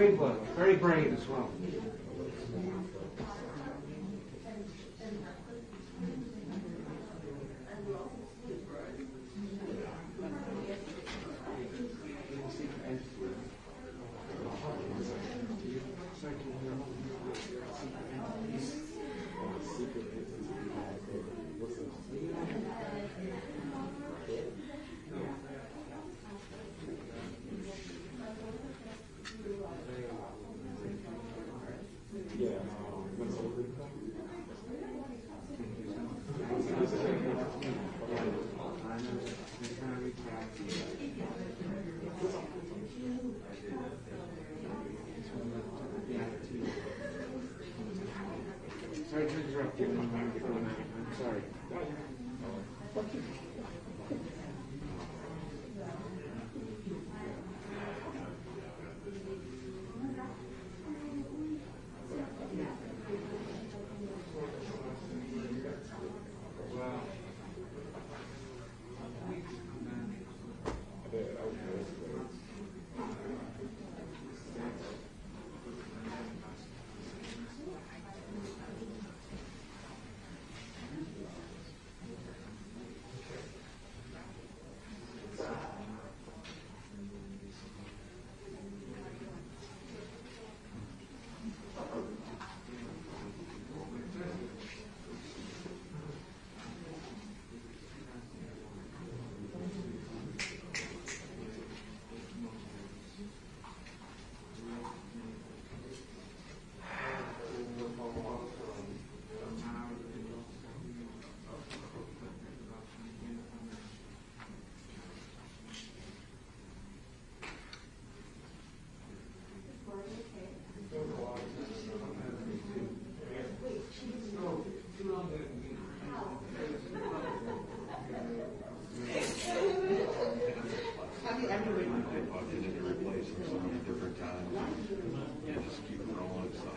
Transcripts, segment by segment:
Great book, very brave as well. just keep rolling. So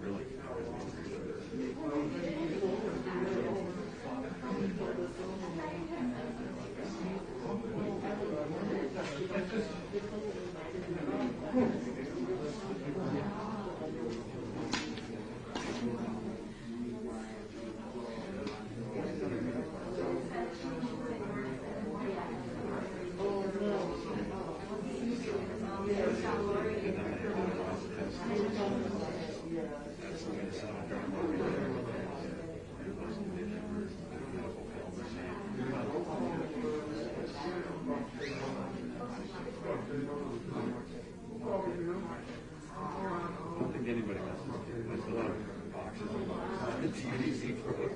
really. I don't think anybody messes with it. There's a lot of boxes and boxes. It's easy for us.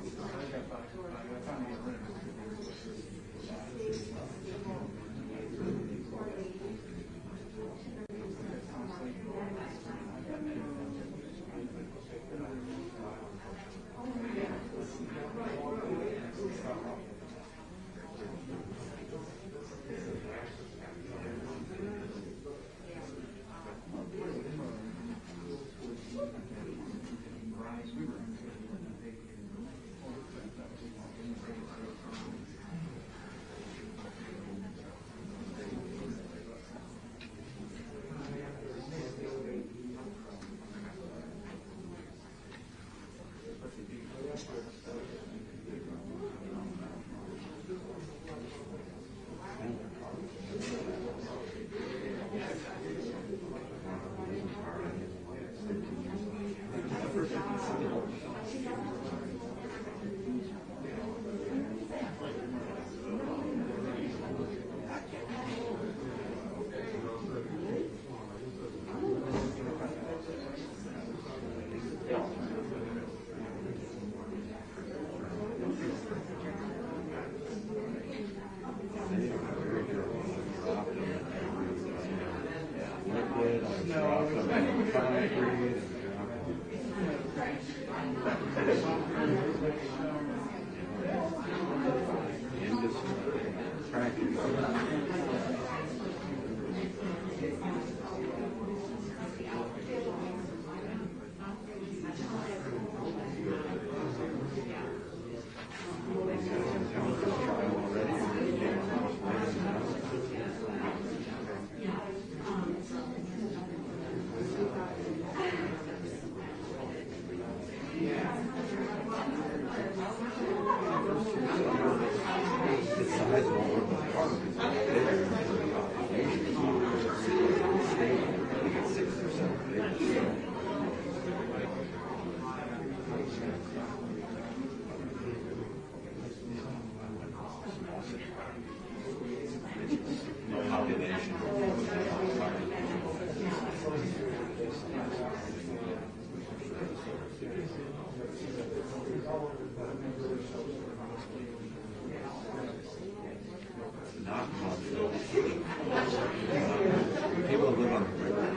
People live on the river.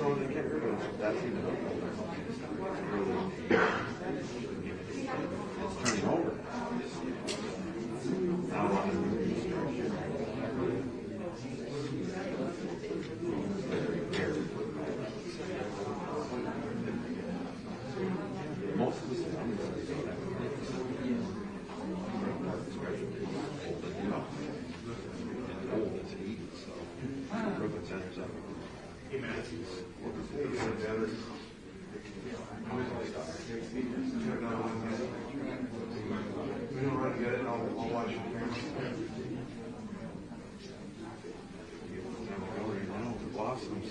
Oh, they get rid of it. That's even it's turning over. Not a lot of most of the surroundings are Hey, Matthews. We don't want to get it, I'll watch it. The blossoms.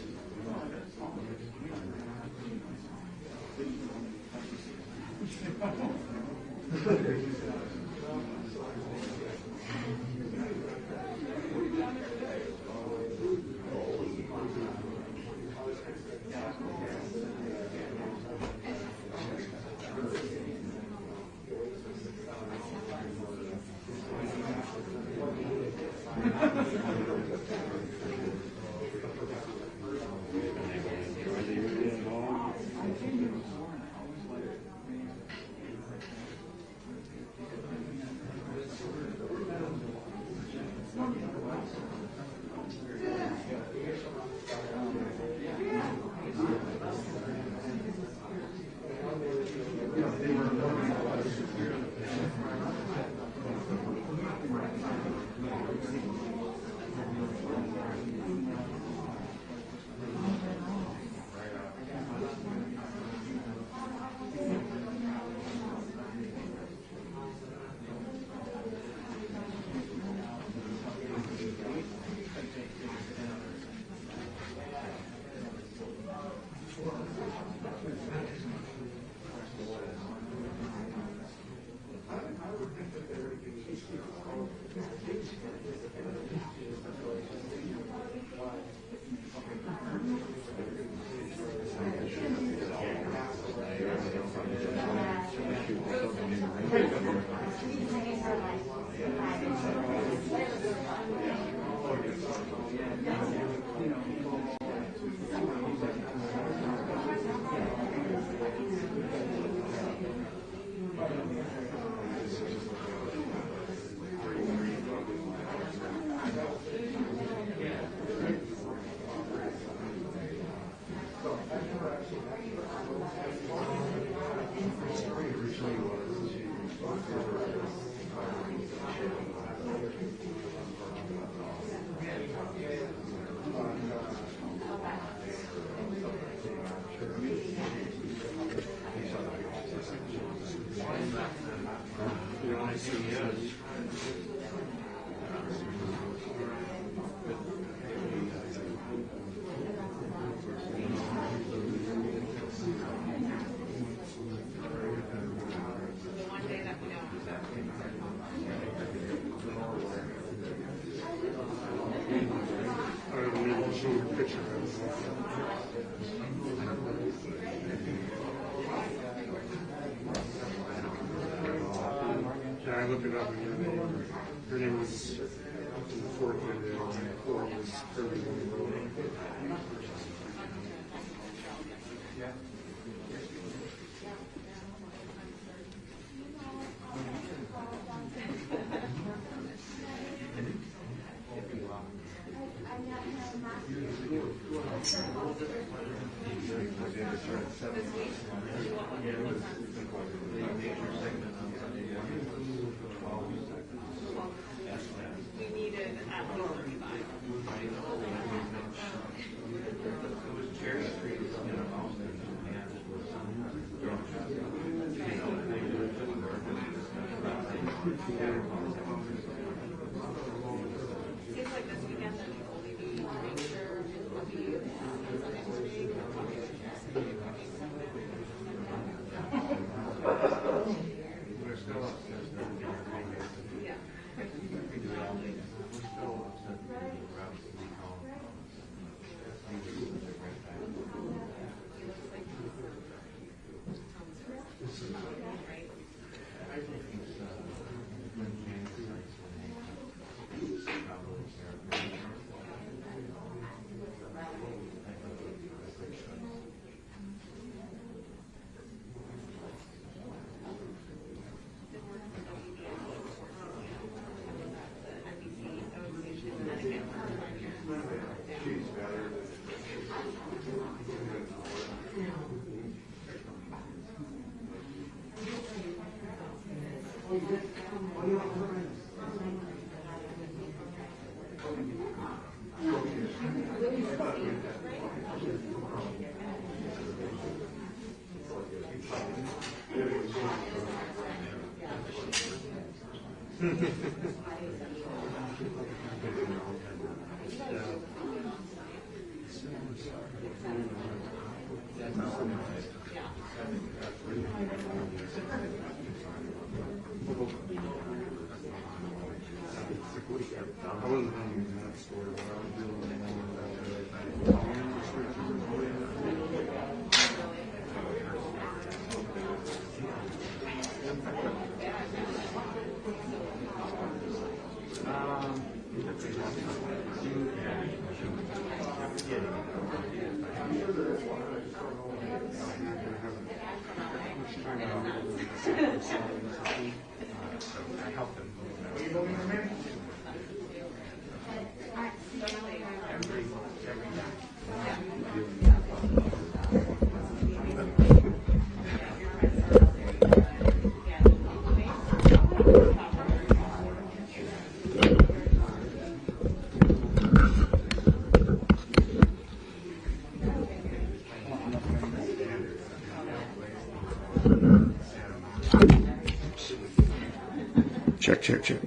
Yeah, I looked it up, and her name was in the fourth grade, and the four was Kirby. We needed at least 35. Seems like this weekend then we'll only be make sure we'll be Sunday this week. Yeah. I wasn't in that store, but I was doing more I helped them move every day. Check, check, check.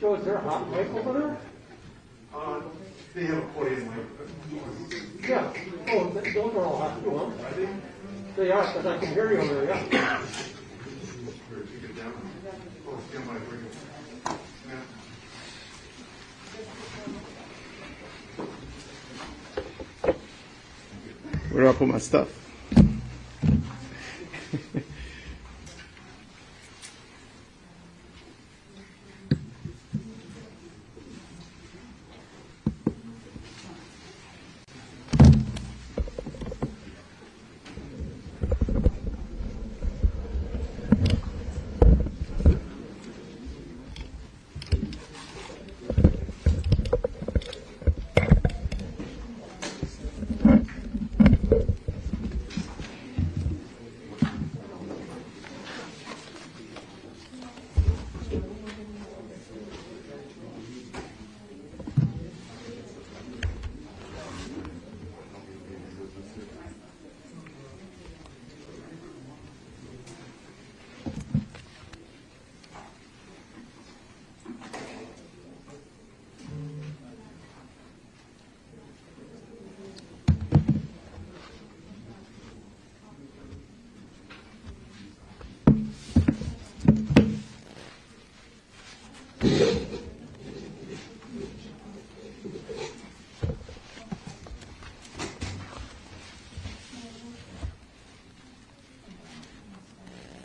Joe, is there a hot mic over there? They have a podium mic. Yeah. Oh, those are all hot too, huh? They are, because I can hear you over there, yeah. Oh, stand by, bring it. Where do I put my stuff?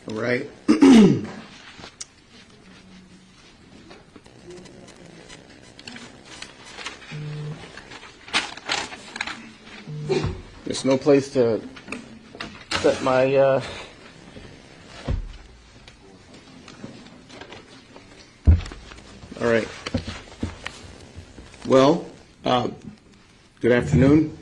All right. There's no place to set my all right. Well, good afternoon.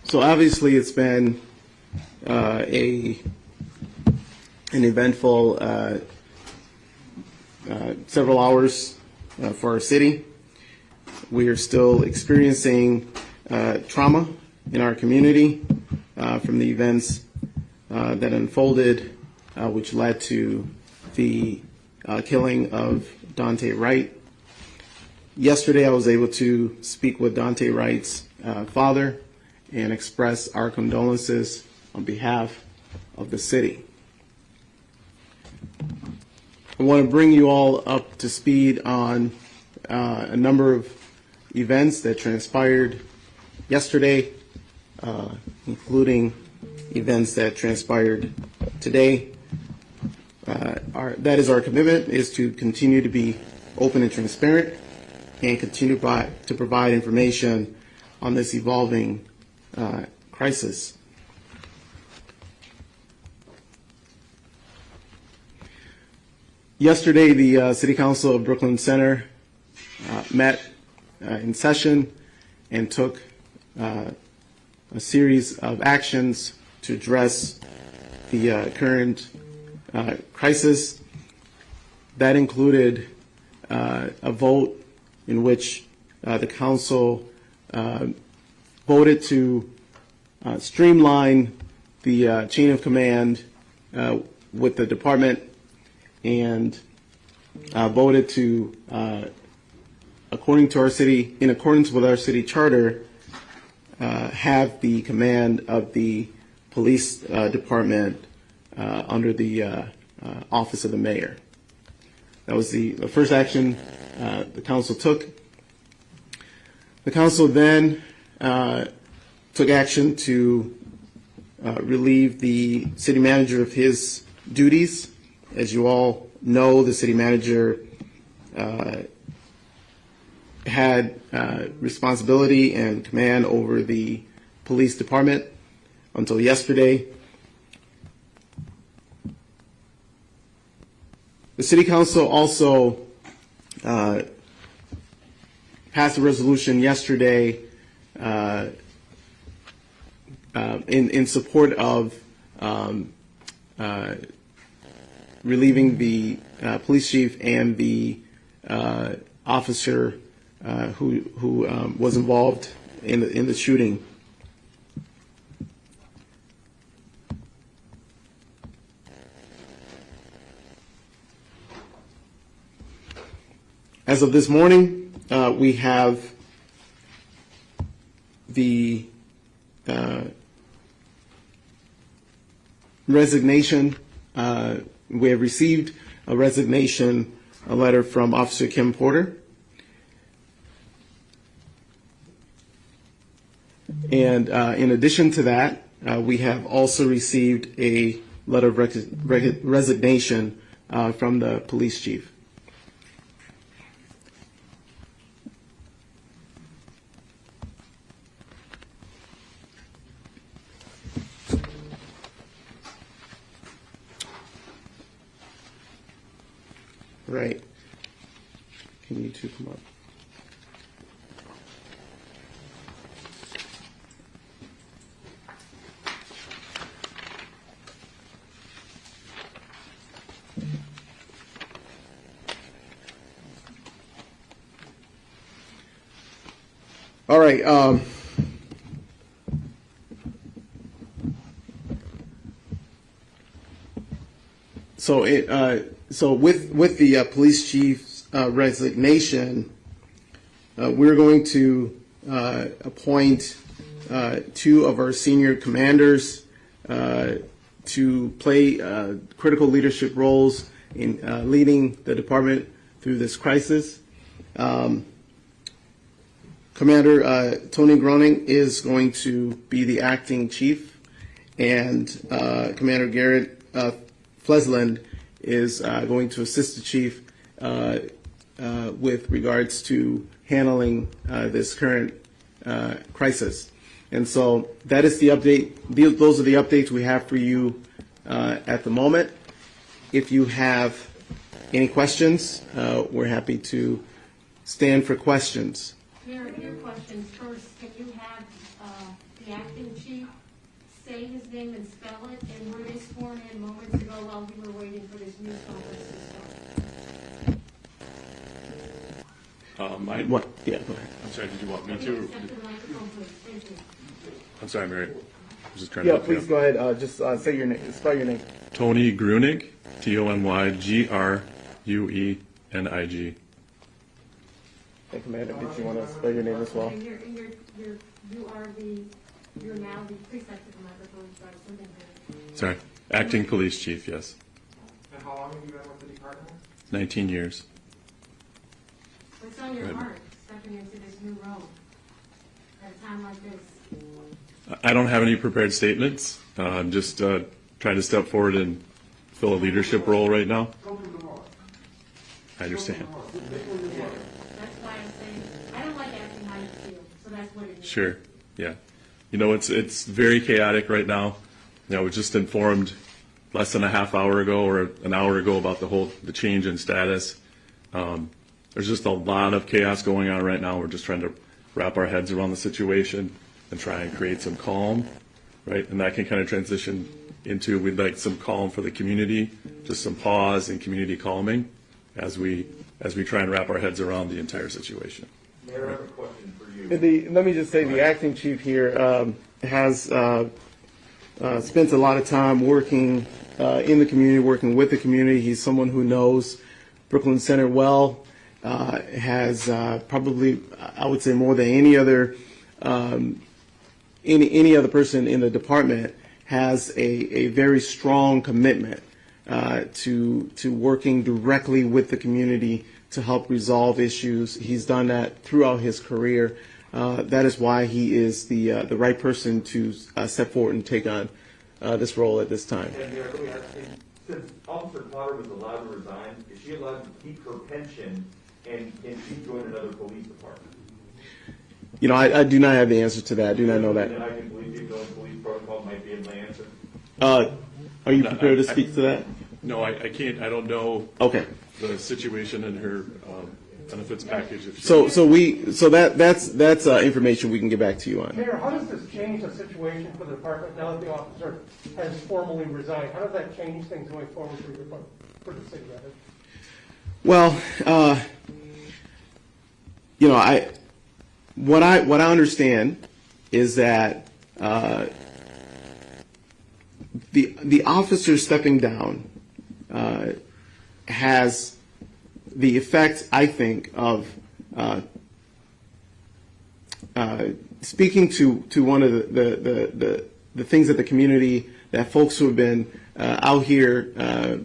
So obviously it's been an eventful several hours for our city. We are still experiencing trauma in our community from the events that unfolded, which led to the killing of Daunte Wright. Yesterday, I was able to speak with Daunte Wright's father and express our condolences on behalf of the city. I want to bring you all up to speed on a number of events that transpired yesterday, including events that transpired today. That is our commitment, is to continue to be open and transparent and continue to provide information on this evolving crisis. Yesterday, the City Council of Brooklyn Center met in session and took a series of actions to address the current crisis. That included a vote in which the council voted to streamline the chain of command with the department and voted to, in accordance with our city charter, have the command of the police department under the office of the mayor. That was the first action the council took. The council then took action to relieve the city manager of his duties. As you all know, the city manager had responsibility and command over the police department until yesterday. The city council also passed a resolution yesterday in support of relieving the police chief and the officer who was involved in the shooting. As of this morning, we have the resignation. We have received a resignation, a letter from Officer Kim Porter. And in addition to that, we have also received a letter of resignation from the police chief. Right. Can you two come up? All right. So with the police chief's resignation, we're going to appoint two of our senior commanders to play critical leadership roles in leading the department through this crisis. Commander Tony Groening is going to be the acting chief, and Commander Garrett Flesland is going to assist the chief with regards to handling this current crisis. And so that is the update. Those are the updates we have for you at the moment. If you have any questions, we're happy to stand for questions. Mayor, your questions first. Can you have the acting chief say his name and spell it? And were they sworn in moments ago while we were waiting for this news conference to start? What? Yeah, go ahead. I'm sorry, did you want me Can to? you accept the microphone, please? Thank you. I'm sorry, Mary. I was just trying to Yeah, look you please up. go ahead. Just say your name. Spell your name. Tony Gruenig, TonyGruenig. Hey, Commander, did you want to spell your name as well? And you're now the preceptor of the microphone, so I was something there. Sorry, acting police chief, yes. And how long have you been with the department? 19 years. What's on your Good. heart stepping into this new role at a time like this? I don't have any prepared statements. I'm just trying to step forward and fill a leadership role right now. I understand. That's why I'm saying, I don't like asking how you feel, so that's what it is. Sure. Yeah. You know, it's very chaotic right now. You know, we just informed less than a half hour ago or an hour ago about the change in status. There's just a lot of chaos going on right now. We're just trying to wrap our heads around the situation and try and create some calm, right? And that can kind of transition into, we'd like some calm for the community, just some pause and community calming as we try and wrap our heads around the entire situation. Mayor, I have a question for you. Let me just say, the acting chief here has spent a lot of time working in the community, working with the community. He's someone who knows Brooklyn Center well, has probably, I would say, more than any other person in the department, has a very strong commitment to working directly with the community to help resolve issues. He's done that throughout his career. That is why he is the right person to step forward and take on this role at this time. And Mayor, let me ask you, since Officer Potter was allowed to resign, is she allowed to keep her pension and can she join another police department? You know, I do not have the answer to that. I do not know that. And I can believe you going police protocol might be in my answer. Are you prepared to speak to that? No, I can't. I don't know Okay. the situation in her benefits package. If she, So that's information we can get back to you on. Mayor, how does this change the situation for the department now that the officer has formally resigned? How does that change things going forward for your department, for the city, rather? Well, you know, what I understand is that the officer stepping down has the effect, I think, of speaking to one of the things that the community, that folks who have been out here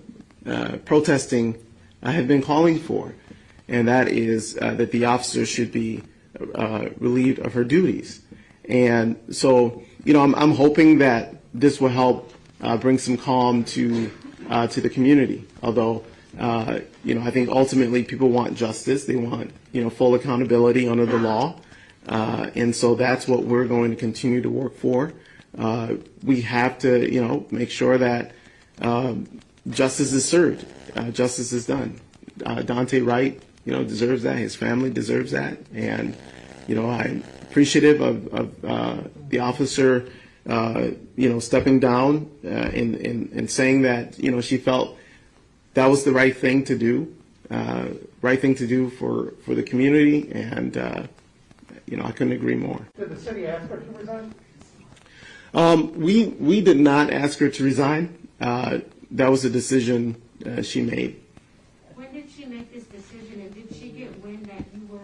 protesting have been calling for, and that is that the officer should be relieved of her duties. And so, you know, I'm hoping that this will help bring some calm to the community. Although, you know, I think ultimately people want justice. They want, you know, full accountability under the law. And so that's what we're going to continue to work for. We have to, you know, make sure that justice is served, justice is done. Dante Wright, you know, deserves that. His family deserves that. And, you know, I'm appreciative of the officer, you know, stepping down and saying that, you know, she felt that was the right thing to do for the community. And, you know, I couldn't agree more. Did the city ask her to resign? We did not ask her to resign. That was a decision she made. When did she make this decision, and did she get wind that you were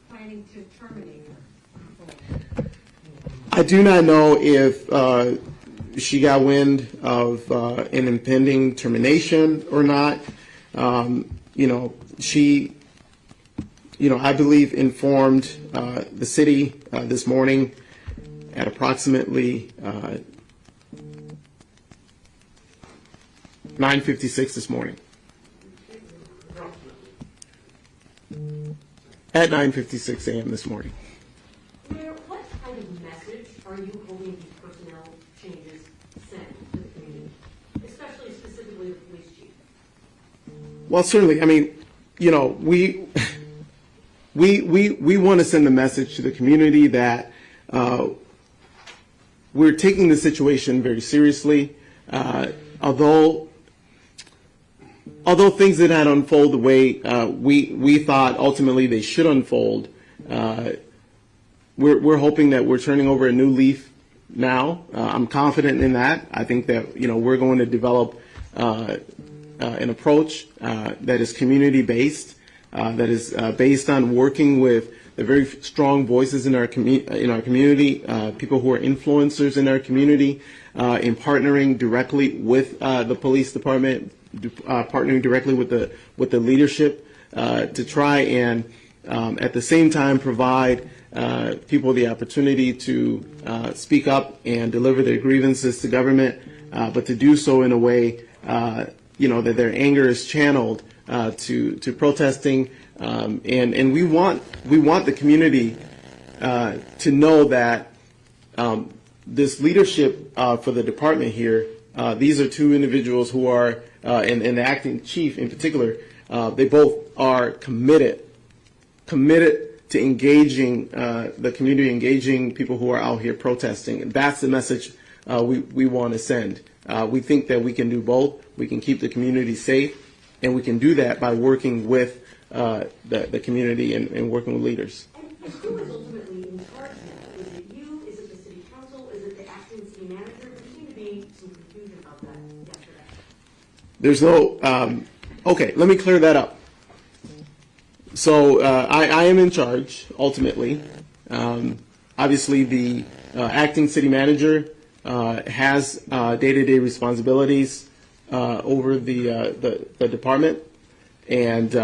planning to terminate her? I do not know if she got wind of an impending termination or not. You know, she, you know, I believe informed the city this morning at approximately 9:56 this morning. At 9:56 a.m. this morning. Mayor, what kind of message are you hoping these personnel changes send to the community, especially specifically the police chief? Well, certainly. I mean, you know, we want to send a message to the community that we're taking the situation very seriously. Although things did not unfold the way we thought ultimately they should unfold, we're hoping that we're turning over a new leaf now. I'm confident in that. I think that, you know, we're going to develop an approach that is community-based, that is based on working with the very strong voices in our community, people who are influencers in our community, in partnering directly with the police department, partnering directly with the leadership to try and at the same time provide people the opportunity to speak up and deliver their grievances to government, but to do so in a way you know, that their anger is channeled to protesting, and we want the community to know that this leadership for the department here, these are two individuals who are, and the acting chief in particular, they both are committed to engaging the community, engaging people who are out here protesting. And that's the message we want to send. We think that we can do both. We can keep the community safe, and we can do that by working with the community and working with leaders. who is ultimately in charge now? Is it you? Is it the city council? Is it the acting city manager? There seemed to be some confusion about that yesterday. There's no, okay, let me clear that up. So I am in charge, ultimately. Obviously, the acting city manager has day-to-day responsibilities over the department, and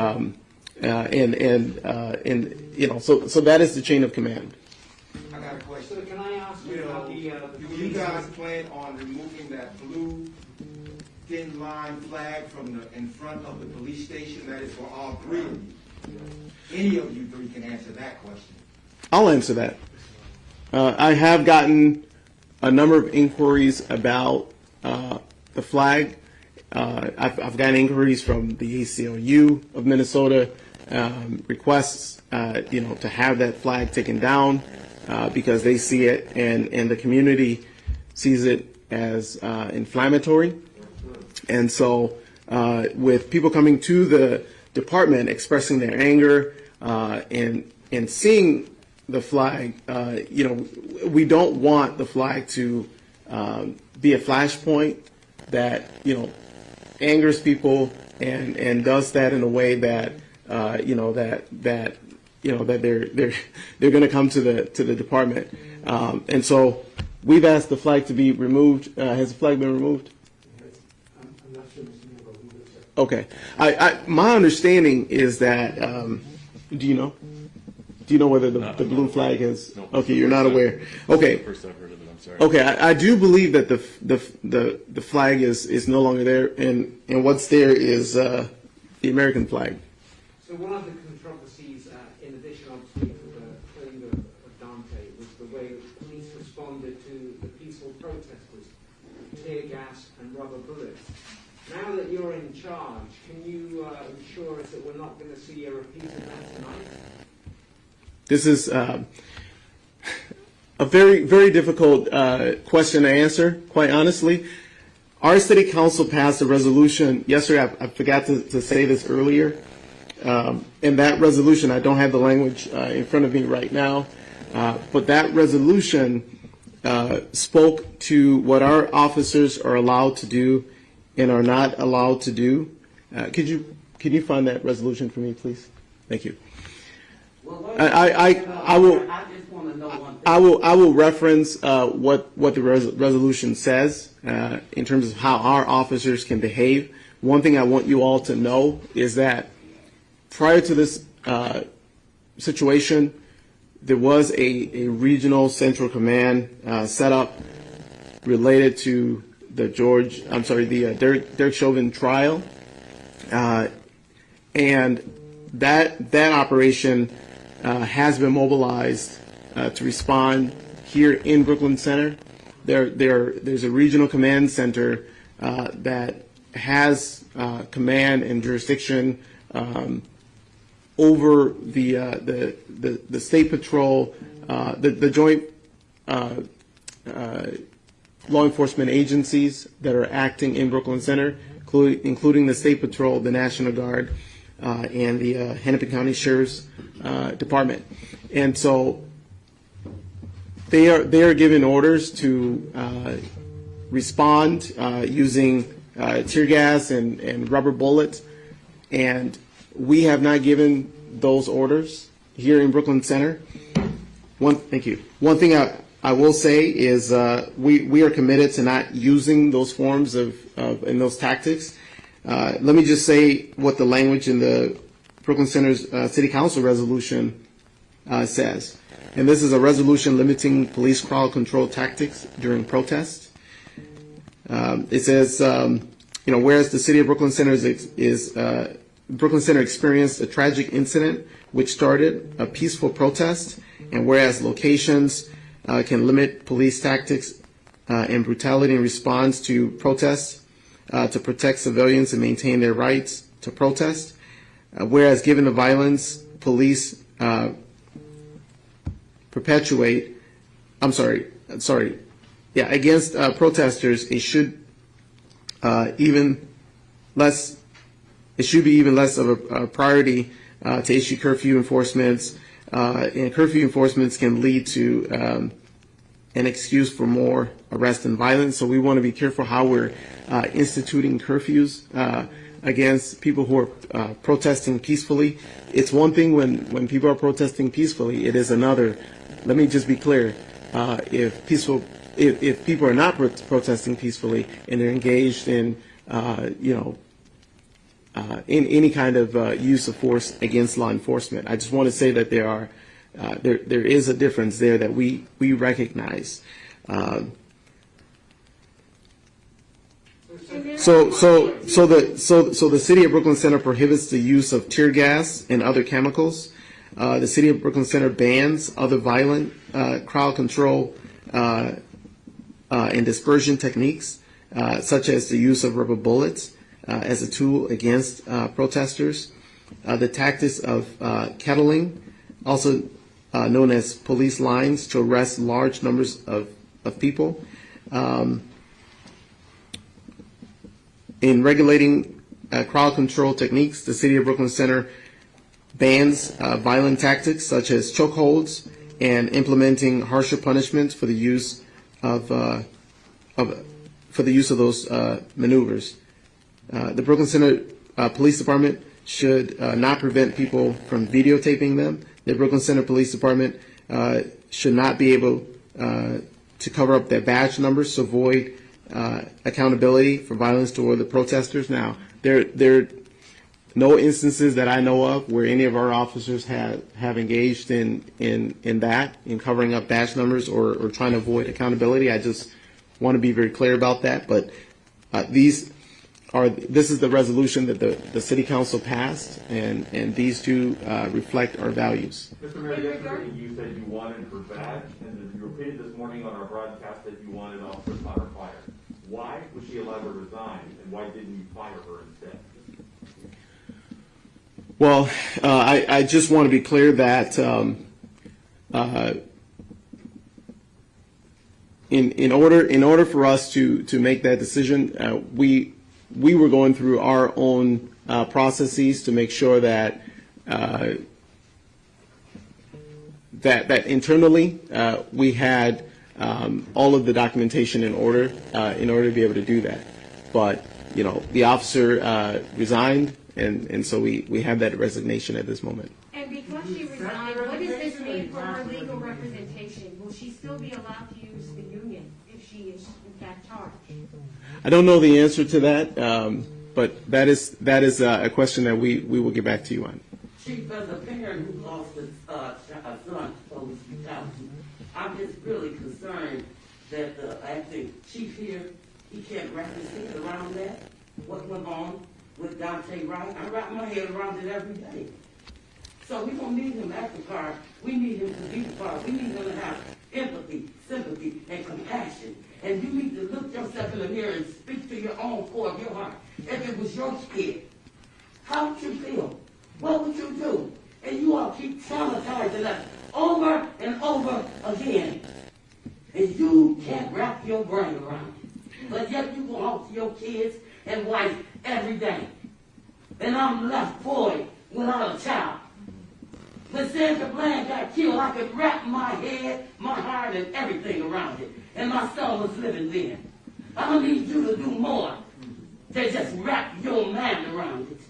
you know, so that is the chain of command. I got a question. So can I ask you about the Do police? you guys plan on removing that blue thin line flag from the, in front of the police station? That is for all three of you. Any of you three can answer that question. I'll answer that. I have gotten a number of inquiries about the flag. I've gotten inquiries from the ACLU of Minnesota, requests, you know, to have that flag taken down because they see it and the community sees it as inflammatory. And so, with people coming to the department expressing their anger and seeing the flag, you know, we don't want the flag to be a flashpoint that, you know, angers people and does that in a way that you know that they're going to come to the department, and so we've asked the flag to be removed. Has the flag been removed? I'm not sure, Mr. Mayor, but we will check. Okay. My understanding is that do you know? Do you know whether the blue flag has? No. Okay, you're not aware. Okay. First I've heard of it, I'm sorry. Okay, I do believe that the flag is no longer there, and what's there is the American flag. So one of the controversies, in addition obviously to the killing of Dante, was the way that police responded to the peaceful protesters, tear gas and rubber bullets. Now that you're in charge, can you ensure us that we're not going to see a repeat of that tonight? This is a very, very difficult question to answer, quite honestly. Our city council passed a resolution yesterday. I forgot to say this earlier. And that resolution, I don't have the language in front of me right now, but that resolution spoke to what our officers are allowed to do and are not allowed to do. Can you find that resolution for me, please? Thank you. I will. I just want to know one thing. I will reference what the resolution says in terms of how our officers can behave. One thing I want you all to know is that prior to this situation, there was a regional central command set up related to the Derek Chauvin trial, and that operation has been mobilized to respond here in Brooklyn Center. There's a regional command center that has command and jurisdiction over the state patrol, the joint law enforcement agencies that are acting in Brooklyn Center, including the state patrol, the National Guard, and the Hennepin County Sheriff's Department. And so they are given orders to respond using tear gas and rubber bullets, and we have not given those orders here in Brooklyn Center. Thank you. One thing I will say is we are committed to not using those forms of and those tactics. Let me just say what the language in the Brooklyn Center's City Council resolution says. And this is a resolution limiting police crowd control tactics during protests. It says, whereas the city of Brooklyn Center Brooklyn Center experienced a tragic incident which started a peaceful protest, and whereas locations can limit police tactics and brutality in response to protests to protect civilians and maintain their rights to protest, whereas given the violence police against protesters, it should be even less of a priority to issue curfew enforcements and curfew enforcements can lead to an excuse for more arrest and violence. So we want to be careful how we're instituting curfews against people who are protesting peacefully. It's one thing when people are protesting peacefully. It is another. Let me just be clear. If people are not protesting peacefully and they're engaged in in any kind of use of force against law enforcement, I just want to say that there is a difference there that we recognize. So the city of Brooklyn Center prohibits the use of tear gas and other chemicals. The city of Brooklyn Center bans other violent crowd control and dispersion techniques, such as the use of rubber bullets as a tool against protesters. The tactics of kettling, also known as police lines, to arrest large numbers of people. In regulating crowd control techniques, the city of Brooklyn Center bans violent tactics such as chokeholds and implementing harsher punishments for the use of those maneuvers. The Brooklyn Center Police Department should not prevent people from videotaping them. The Brooklyn Center Police Department should not be able to cover up their badge numbers to avoid accountability for violence toward the protesters. Now, there are no instances that I know of where any of our officers have engaged in covering up badge numbers or trying to avoid accountability. I just want to be very clear about that. But this is the resolution that the City Council passed, and these two reflect our values. Mr. Mayor, yesterday you said you wanted her badge, and you repeated this morning on our broadcast that you wanted Officer Potter fired. Why was she allowed to resign, and why didn't you fire her instead? Well, I just want to be clear that in order for us to make that decision, we were going through our own processes to make sure that that internally we had all of the documentation in order to be able to do that. But the officer resigned, and so we have that resignation at this moment. And because she resigned, what does this mean for her legal representation? Will she still be allowed to use the union if she is in fact charged? I don't know the answer to that, but that is a question that we will get back to you on. Chief, as a parent who lost his son post brutality, I'm just really concerned that the acting chief here, he can't wrap his head around that. What went on with Dante Wright? I wrap my head around it every day. So we don't need him at the part. We need him to be the part. We need him to have empathy, sympathy, and compassion. And you need to look yourself in the mirror and speak to your own core of your heart. If it was your kid, how would you feel? What would you do? And you all keep traumatizing us over and over again. And you can't wrap your brain around it. But yet you go out to your kids and wife every day. And I'm left void without a child. When Sandra Bland got killed, I could wrap my head, my heart, and everything around it. And my son was living then. I'm going to need you to do more than just wrap your mind around it.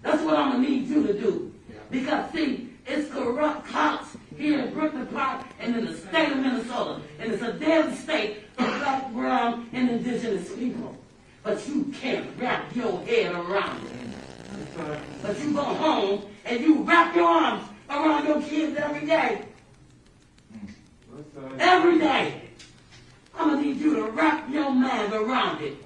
That's what I'm going to need you to do. Because, see, it's corrupt cops here in Brooklyn Park and in the state of Minnesota. And it's a deadly state of black, brown, and indigenous people. But you can't wrap your head around it. But you go home and you wrap your arms around your kids every day. Every day. I'm going to need you to wrap your mind around it.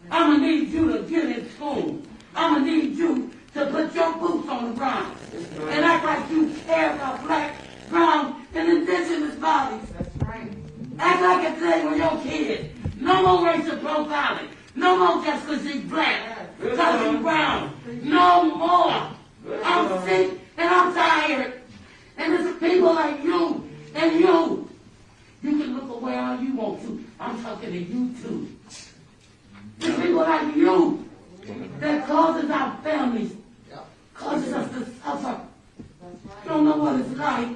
I'm going to need you to get in tune. I'm going to need you to put your boots on the ground and act like you care about black, brown, and indigenous bodies. That's right. Act like it's they were your kids. No more racial profiling. No more just because you're black, because you're brown. No more. I'm sick and I'm tired. And it's people like you and you. You can look away all you want to. I'm talking to you too. It's people like you that causes our families, causes us to suffer. don't know what it's like.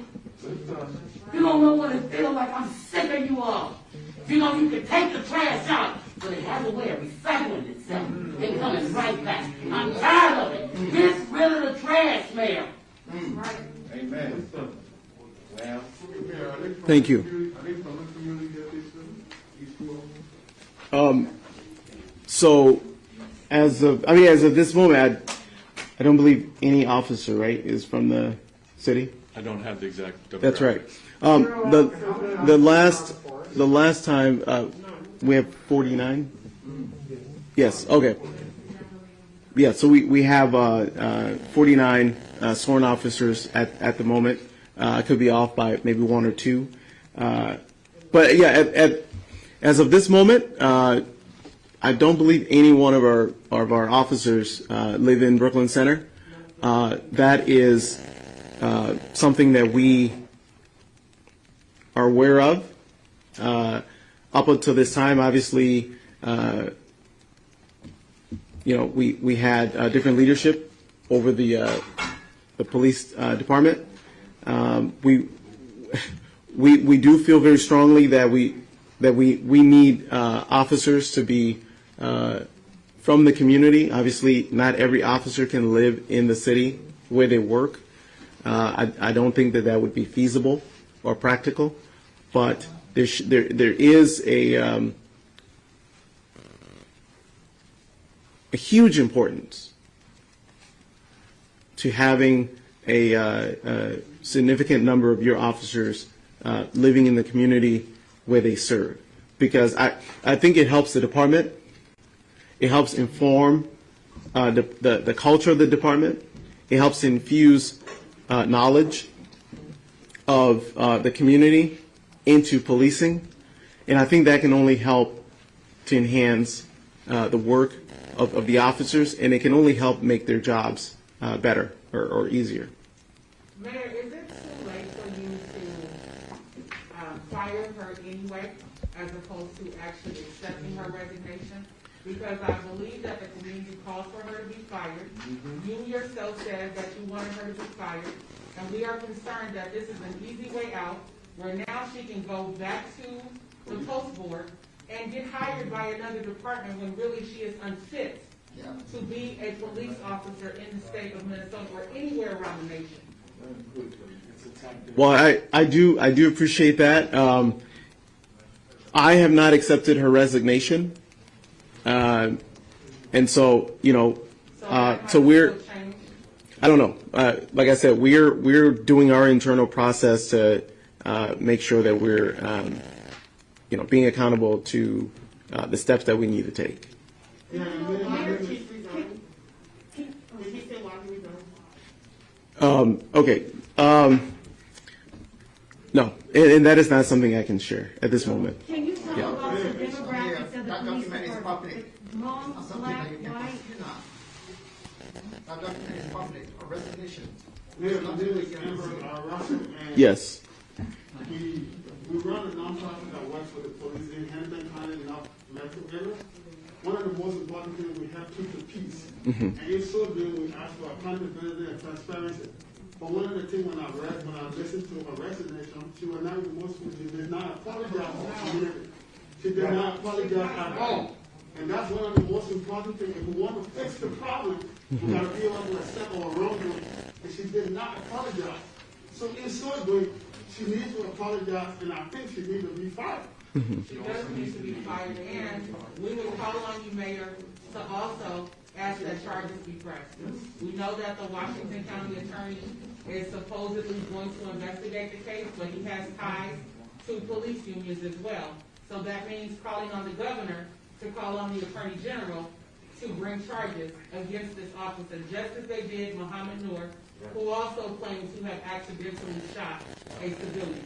You don't know what it feels like. I'm sick of you all. You know, you can take the trash out, but it has a way of recycling itself and coming right back. I'm tired of it. Get rid of the trash, Mayor. Amen. Well, Thank you. Are they from the community that they serve? These schools? So, as of this moment, I don't believe any officer, right, is from the city. I don't have the exact. That's right. The last time we have 49. Yes. Okay. Yeah. So we have 49 sworn officers at the moment. I could be off by maybe one or two, but yeah. As of this moment, I don't believe any one of our officers live in Brooklyn Center. That is something that we are aware of. Up until this time, obviously, we had different leadership over the police department. We do feel very strongly that we need officers to be from the community. Obviously, not every officer can live in the city where they work. I don't think that would be feasible or practical, but there is a huge importance to having a significant number of your officers living in the community where they serve, because I think it helps the department. It helps inform the culture of the department. It helps infuse knowledge of the community into policing, and I think that can only help to enhance the work of the officers, and it can only help make their jobs better or easier. Mayor, is it too late for you to fire her anyway, as opposed to actually accepting her resignation? Because I believe that the community called for her to be fired. You yourself said that you wanted her to be fired, and we are concerned that this is an easy way out, where now she can go back to the post board and get hired by another department when really she is unfit to be a police officer in the state of Minnesota or anywhere around the nation. Well, I do appreciate that. I have not accepted her resignation, and so so we're. I don't know. Like I said, we're doing our internal process to make sure that we're being accountable to the steps that we need to take. Okay. No, and that is not something I can share at this moment. Can you talk about the demographics of the police department? Mom, black, white? That document is public, a resignation. Yes. We run a nonprofit that works for the police in Hampton County, North Metro area. One of the most important things, we have keep the peace. And in so doing, we ask for accountability and transparency. But one of the things when I listened to her resignation, she was not remorseful. She did not apologize to the community. She did not apologize at all. And that's one of the most important things. If we want to fix the problem, we got to be able to accept our wrongdoing. And she did not apologize. So in so doing, she needs to apologize, and I think she needs to be fired. She does need to be fired, and we will call on you, Mayor, to also ask that charges be pressed. We know that the Washington County Attorney is supposedly going to investigate the case, but he has ties to police unions as well. So that means calling on the governor to call on the Attorney General to bring charges against this officer, just as they did Muhammad Noor, who also claims to have accidentally shot a civilian.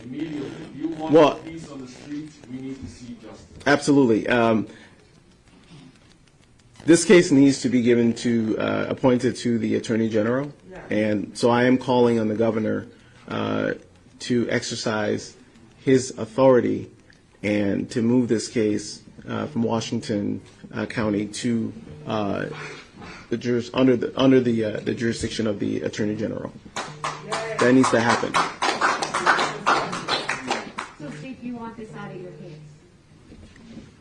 Immediately, if you want peace on the streets, we need to see justice. Absolutely. This case needs to be given to appointed to the Attorney General, and so I am calling on the governor to exercise his authority and to move this case from Washington County to under the jurisdiction of the Attorney General. That needs to happen. So Steve, you want this out of your hands?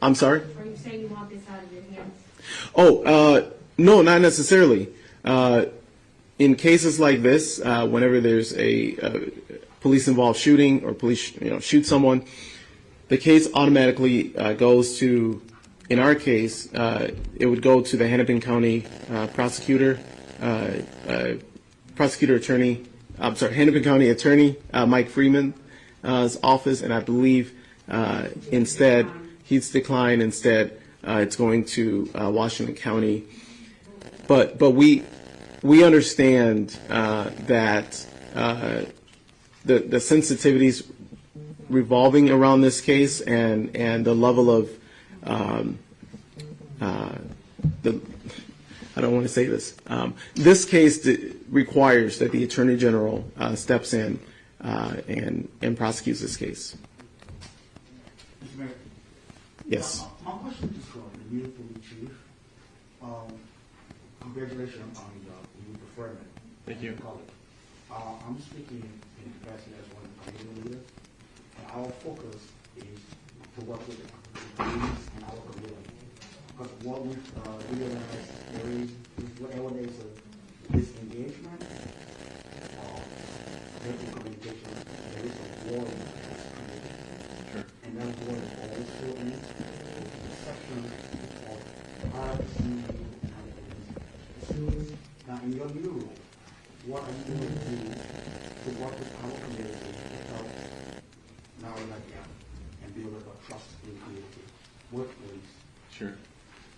I'm sorry? Are you saying you want this out of your hands? Oh, no, not necessarily. In cases like this, whenever there's a police-involved shooting or police, shoot someone, the case automatically goes to, in our case, it would go to the Hennepin County Hennepin County Attorney Mike Freeman's office, and I believe instead he's declined. Instead, it's going to Washington County. But we understand that the sensitivities revolving around this case and the level of I don't want to say this. This case requires that the Attorney General steps in and prosecutes this case. Mr. Mayor, Yes. my question is for the new police chief. Congratulations on the new preferment. Thank you. I'm speaking in capacity as one of the community leaders, and our focus is to work with the police and our community. Because what we've realized, whenever there's a disengagement, making communication, there is a war in the community. Sure. And that war is also in the perception of privacy and other things. Now, in your new role, what are you going to do to work with our community to help narrow that gap and build up a trust in the community with police? Sure.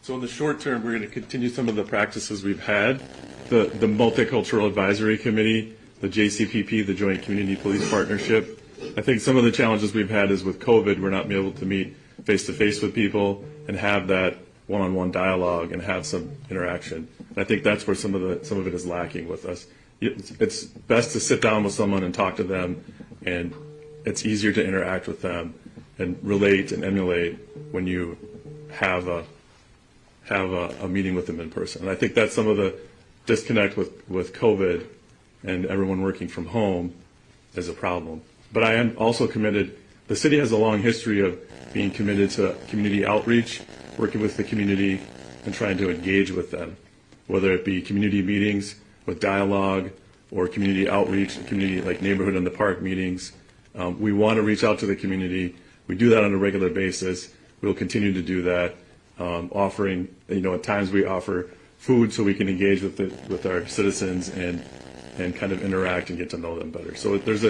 So in the short term, we're going to continue some of the practices we've had. The Multicultural Advisory Committee, the JCPP, the Joint Community Police Partnership. I think some of the challenges we've had is with COVID, we're not being able to meet face-to-face with people and have that one-on-one dialogue and have some interaction. And I think that's where some of it is lacking with us. It's best to sit down with someone and talk to them, and it's easier to interact with them and relate and emulate when you have a meeting with them in person. And I think that's some of the disconnect with COVID and everyone working from home is a problem. But I am also committed. The city has a long history of being committed to community outreach, working with the community and trying to engage with them, whether it be community meetings with dialogue or community outreach, community like neighborhood in the park meetings. We want to reach out to the community. We do that on a regular basis. We'll continue to do that, offering, at times we offer food so we can engage with our citizens and kind of interact and get to know them better. So there's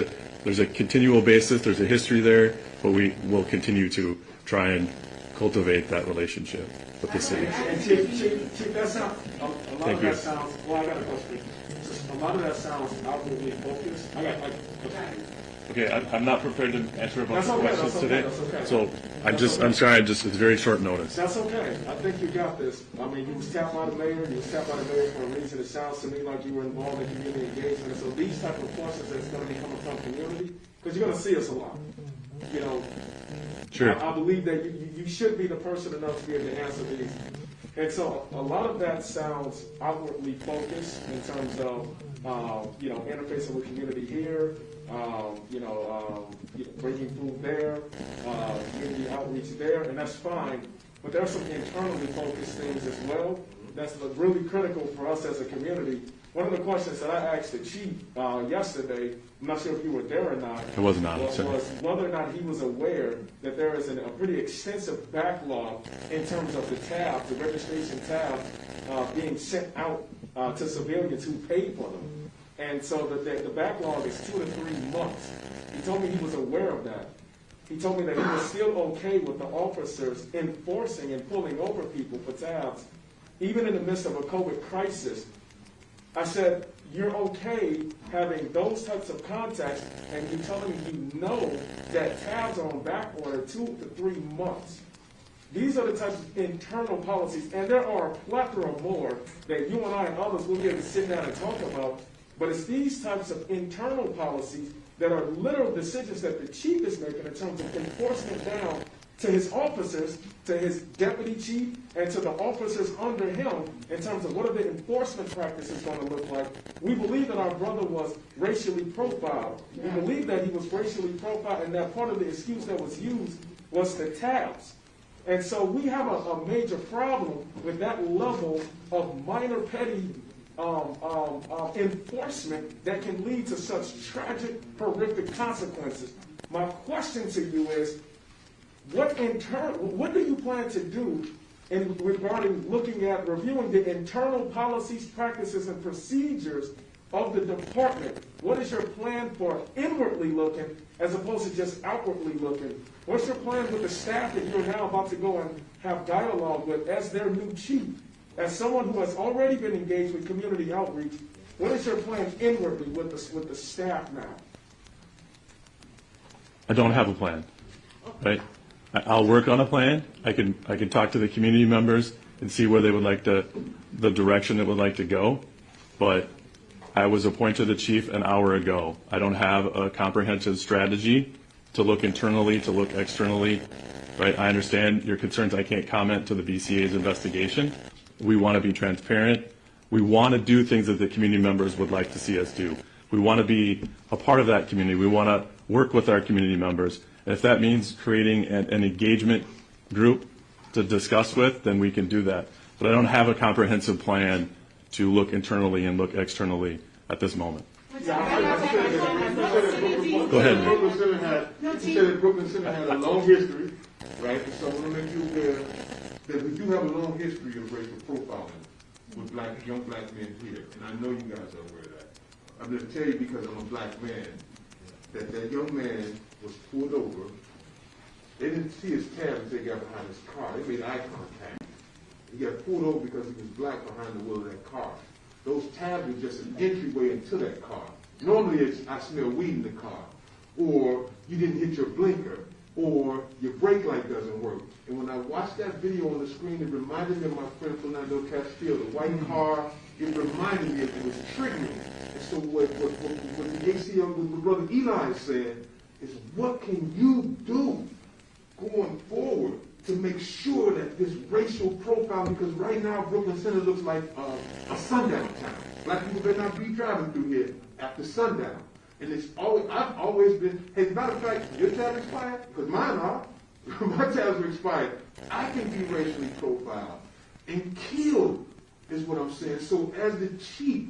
a continual basis, there's a history there, but we will continue to try and cultivate that relationship with the city. And Chief, that sounds, a lot Thank of you. that sounds, well, I got a question. A lot of that sounds outwardly focused. Okay, I'm not prepared to answer a bunch That's of okay, questions that's okay, today. that's okay. So I'm sorry, it's very short notice. That's okay. I think you got this. I mean, you was tapped by the mayor. You was tapped by the mayor for a reason. It sounds to me like you were involved in community engagement. So these type of questions that's going to be coming from community, because you're going to see us a lot. Sure. I believe that you should be the person enough to be able to answer these. And so a lot of that sounds outwardly focused in terms of, interfacing with community here, bringing food there, community outreach there, and that's fine. But there are some internally focused things as well that's really critical for us as a community. One of the questions that I asked the chief yesterday, I'm not sure if you were there or not. I was not. Was whether or not he was aware that there is a pretty extensive backlog in terms of the tabs, the registration tabs, being sent out to civilians who paid for them. And so the backlog is 2 to 3 months. He told me he was aware of that. He told me that he was still okay with the officers enforcing and pulling over people for tabs, even in the midst of a COVID crisis. I said, you're okay having those types of contacts, and you're telling me you know that tabs are on back order 2 to 3 months. These are the types of internal policies, and there are a plethora more that you and I and others will be able to sit down and talk about. But it's these types of internal policies that are literal decisions that the chief is making in terms of enforcement down to his officers, to his deputy chief, and to the officers under him in terms of what are the enforcement practices going to look like. We believe that our brother was racially profiled. We believe that he was racially profiled, and that part of the excuse that was used was the tabs. And so we have a major problem with that level of minor petty enforcement that can lead to such tragic, horrific consequences. My question to you is, what do you plan to do regarding looking at reviewing the internal policies, practices, and procedures of the department? What is your plan for inwardly looking as opposed to just outwardly looking? What's your plan with the staff that you're now about to go and have dialogue with as their new chief? As someone who has already been engaged with community outreach, what is your plan inwardly with the staff now? I don't have a plan, right? I'll work on a plan. I can talk to the community members and see where they would like the direction they would like to go. But I was appointed the chief an hour ago. I don't have a comprehensive strategy to look internally, to look externally, right? I understand your concerns. I can't comment to the BCA's investigation. We want to be transparent. We want to do things that the community members would like to see us do. We want to be a part of that community. We want to work with our community members. And if that means creating an engagement group to discuss with, then we can do that. But I don't have a comprehensive plan to look internally and look externally at this moment. Go ahead, Nick. You said that Brooklyn Center had a long history, right? And so I want to make you aware that we do have a long history of racial profiling with young black men here. And I know you guys are aware of that. I'm going to tell you, because I'm a black man, that young man was pulled over. They didn't see his tab until they got behind his car. They made eye contact. He got pulled over because he was black behind the wheel of that car. Those tabs were just an entryway into that car. Normally it's, I smell weed in the car, or you didn't hit your blinker, or your brake light doesn't work. And when I watched that video on the screen, it reminded me of my friend Fernando Castillo, the white car. It reminded me of it was triggering. And so what the ACL, what Brother Eli said, is what can you do going forward to make sure that this racial profile, because right now Brooklyn Center looks like a sundown town. Black people better not be driving through here after sundown. And it's always, I've always been, hey, as a matter of fact, your tab expired? Because mine are. My tabs are expired. I can be racially profiled and killed, is what I'm saying. So as the chief,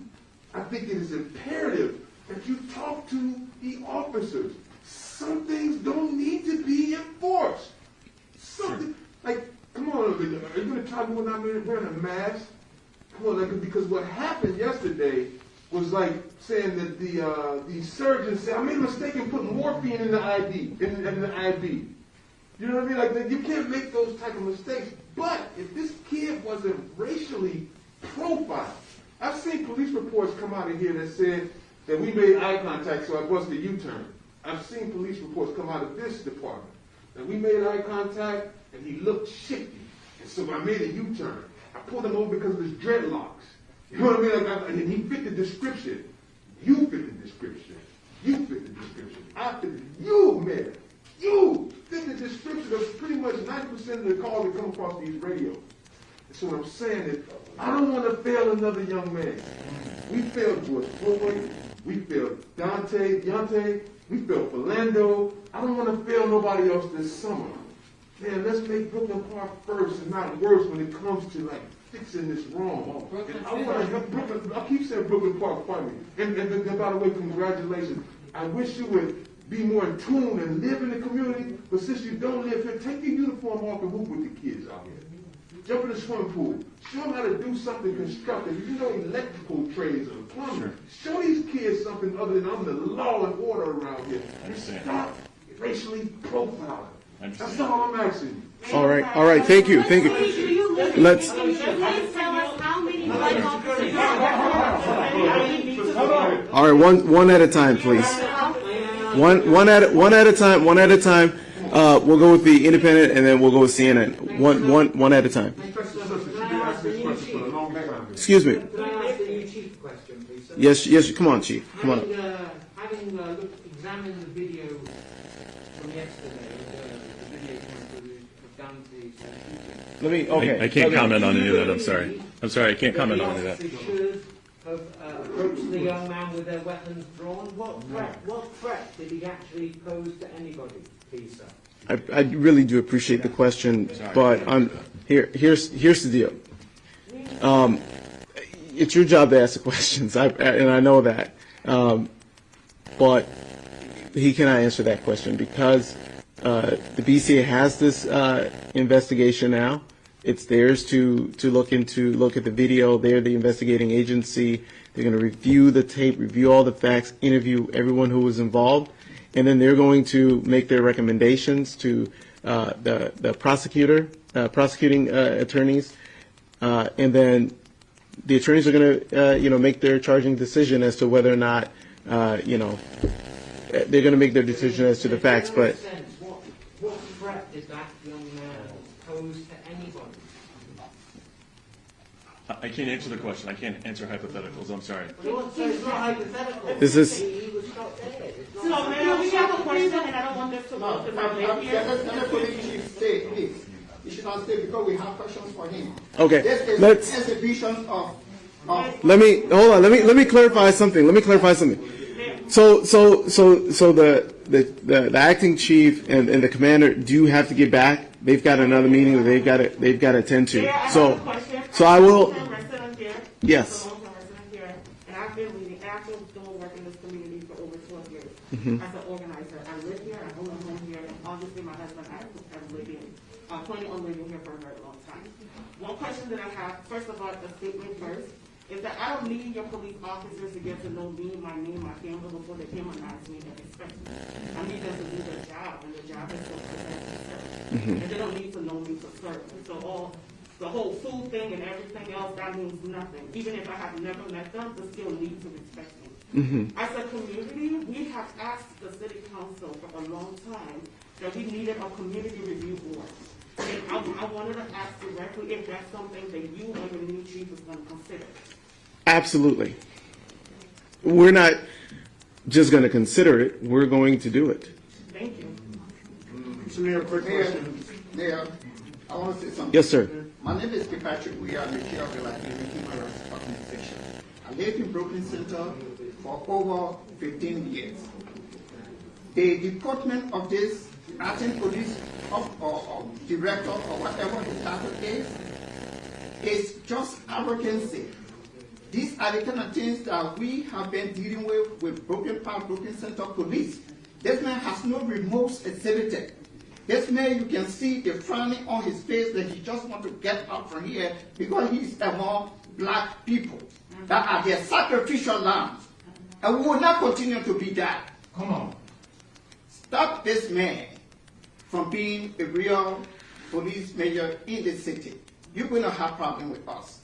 I think it is imperative that you talk to the officers. Some things don't need to be enforced. Something, like, come on, are you going to tell me when I'm wearing a mask? Come on, like, because what happened yesterday was like saying that the surgeon said, I made a mistake in putting morphine in the IV, in the IV. You know what I mean? Like, you can't make those type of mistakes. But if this kid wasn't racially profiled, I've seen police reports come out of here that said that we made eye contact, so I busted a U-turn. I've seen police reports come out of this department that we made eye contact and he looked shifty, and so I made a U-turn. I pulled him over because of his dreadlocks. You know what I mean? Like, and he fit the description. You fit the description. You fit the description. I fit the, you, man. You fit the description of pretty much 90% of the calls that come across these radios. And so what I'm saying is, I don't want to fail another young man. We failed George Floyd. We failed Deontay. We failed Philando. I don't want to fail nobody else this summer. Man, let's make Brooklyn Park first and not worse when it comes to, like, fixing this wrong. And I want to help Brooklyn. I keep saying Brooklyn Park funny. And by the way, congratulations. I wish you would be more in tune and live in the community. But since you don't live here, take your uniform off and hoop with the kids out here. Jump in the swimming pool. Show them how to do something constructive. If you know electrical trades or plumbing, show these kids something other than I'm the law and order around here. And stop racially profiling. That's all I'm asking you. All right. Thank you. Let's. Please tell us how many black officers All right, one at a time, please. One at a time. We'll go with the Independent, and then we'll go with CNN. One at a time. Excuse me. Can I ask the new chief question, please? Yes. Come on, Chief. Come on. Having examined the video from yesterday, the video Dante's. Let me, okay. I can't Okay. comment on any of that, I'm sorry. I'm sorry, I can't comment on any of that. The officer should have approached the young man with their weapons drawn. What threat did he actually pose to anybody, please, sir? I really do appreciate the question, but here's the deal. It's your job to ask the questions, and I know that. But he cannot answer that question because the BCA has this investigation now. It's theirs to look at the video. They're the investigating agency. They're going to review the tape, review all the facts, interview everyone who was involved, and then they're going to make their recommendations to the prosecuting attorneys, and then the attorneys are going to make their charging decision as to whether or not they're going to make their decision as to the facts. But What threat did that young man pose to anybody? I can't answer the question. I can't answer hypotheticals. I'm sorry. It's not hypothetical. This is- He was shot dead. It's not So, Mayor, we have a question, and I don't want this to go to my lady here. Let the police chief stay, please. He should not stay because we have questions for him. Okay, This is let's- exhibition of let me hold on. Let me clarify something. So the acting chief and the commander do have to get back. They've got another meeting that they've got to attend to. Mayor, I have So a question. I will. I'm a resident here. Yes. I'm a resident here, and I've been leading, after doing work in this community for over 12 years. Mhm. As an organizer, I live here, I own a home here, and obviously my husband, I have living, planning on living here for a very long time. One question that I have, first of all, the statement first, is that I don't need your police officers to get to know me, my name, my family before they humanize me and respect me. I need them to do their job, and their job is to protect and serve. And they don't need to know me to serve. So the whole food thing and everything else, that means nothing. Even if I have never met them, they still need to respect me. As a community, we have asked the city council for a long time that we needed a community review board. And I wanted to ask directly if that's something that you and the new chief is going to consider. Absolutely. We're not just going to consider it. We're going to do it. Thank you. Mr. Mayor, quick question. Mayor, I want to say something. Yes, sir. My name is Patrick. We are the chair of the Latino Human Rights Organization. I live in Brooklyn Center for over 15 years. The department of this acting police or director or whatever the title is just arrogancy. These are the kind of things that we have been dealing with Brooklyn Park, Brooklyn Center Police. This man has no remorse exhibited. This man, you can see the frowning on his face that he just wants to get out from here because he's among black people that are their sacrificial lambs. And we will not continue to be that. Come on. Stop this man from being a real police major in the city. You're going to have problems with us.